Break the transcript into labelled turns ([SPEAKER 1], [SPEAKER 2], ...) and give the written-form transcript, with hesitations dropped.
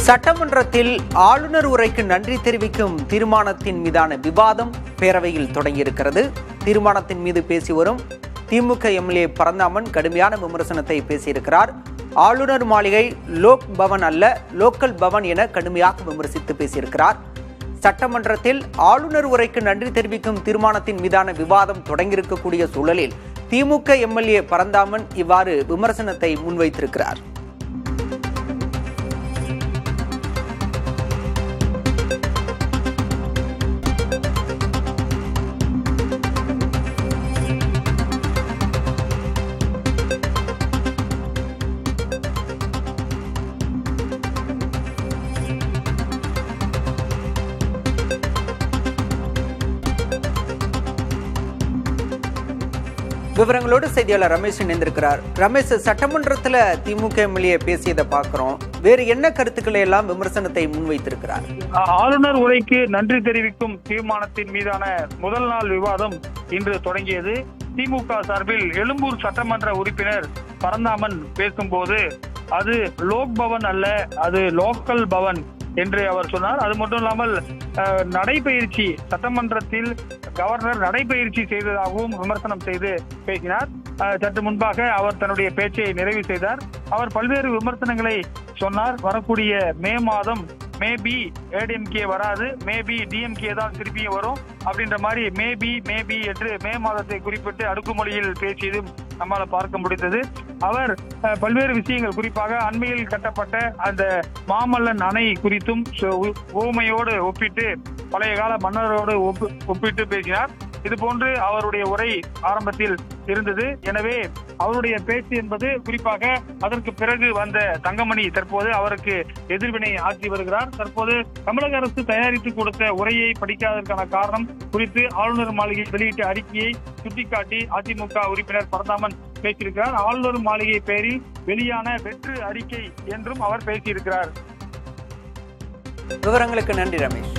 [SPEAKER 1] சட்டமன்றத்தில் ஆளுநர் உரைக்கு நன்றி தெரிவிக்கும் தீர்மானத்தின் மீதான விவாதம் பேரவையில் தொடங்கியிருக்கிறது. தீர்மானத்தின் மீது பேசி வரும் திமுக எம்எல்ஏ பரந்தாமன் கடுமையான விமர்சனத்தை பேசியிருக்கிறார். ஆளுநர் மாளிகை லோக் பவன் அல்ல, லோக்கல் பவன் என கடுமையாக விமர்சித்து பேசியிருக்கிறார். சட்டமன்றத்தில் ஆளுநர் உரைக்கு நன்றி தெரிவிக்கும் தீர்மானத்தின் மீதான விவாதம் தொடங்கியிருக்கக்கூடிய சூழலில் திமுக எம்எல்ஏ பரந்தாமன் இவ்வாறு விமர்சனத்தை முன்வைத்திருக்கிறார். விவரங்களோடு செய்தியாளர் ரமேஷ் இணைந்திருக்கிறார். ரமேஷ், சட்டமன்றத்தில் திமுக எம்எல்ஏ பேசியதை பார்க்கிறோம். வேறு என்ன கருத்துக்களை எல்லாம் விமர்சனத்தை முன்வைத்திருக்கிறார்?
[SPEAKER 2] ஆளுநர் உரைக்கு நன்றி தெரிவிக்கும் தீர்மானத்தின் மீதான முதல் நாள் விவாதம் இன்று தொடங்கியது. திமுக சார்பில் எழும்பூர் சட்டமன்ற உறுப்பினர் பரந்தாமன் பேசும்போது அது லோக் பவன் அல்ல, அது லோக்கல் பவன் என்று அவர் சொன்னார். அது மட்டும் இல்லாமல் நடைபயிற்சி சட்டமன்றத்தில் கவர்னர் நடைபயிற்சி செய்ததாகவும் விமர்சனம் செய்து பேசினார். சற்று முன்பாக அவர் தன்னுடைய பேச்சை நிறைவு செய்தார். அவர் பல்வேறு விமர்சனங்களை சொன்னார். வரக்கூடிய மே மாதம் மேபி ஏடிஎம்கே வராது, மேபி டிஎம்கே தான் திருப்பியும் வரும் அப்படின்ற மாதிரி மேபி என்று மே மாதத்தை குறிப்பிட்டு அடுக்குமொழியில் பேசியதும் நம்மால பார்க்க முடிந்தது. அவர் பல்வேறு விஷயங்கள், குறிப்பாக அண்மையில் கட்டப்பட்ட அந்த மாமல்லன் அணை குறித்தும் ஊமையோடு ஒப்பிட்டு, பழைய கால மன்னரோடு ஒப்பிட்டு பேசினார். இது போன்று அவருடைய உரை ஆரம்பத்தில் இருந்தது. எனவே அவருடைய பேச்சு என்பது, குறிப்பாக அதற்கு பிறகு வந்த தங்கமணி தற்போது அவருக்கு எதிர்வினை ஆற்றி வருகிறார். தற்போது தமிழக அரசு தயாரித்து கொடுத்த உரையை படிக்காததற்கான காரணம் குறித்து ஆளுநர் மாளிகை வெளியிட்ட அறிக்கையை சுட்டிக்காட்டி அதிமுக உறுப்பினர் பரந்தாமன் பேசியிருக்கிறார். ஆளுநர் மாளிகை பெயரில் வெளியான வெற்று அறிக்கை என்றும் அவர் பேசியிருக்கிறார்.
[SPEAKER 1] விவரங்களுக்கு நன்றி ரமேஷ்.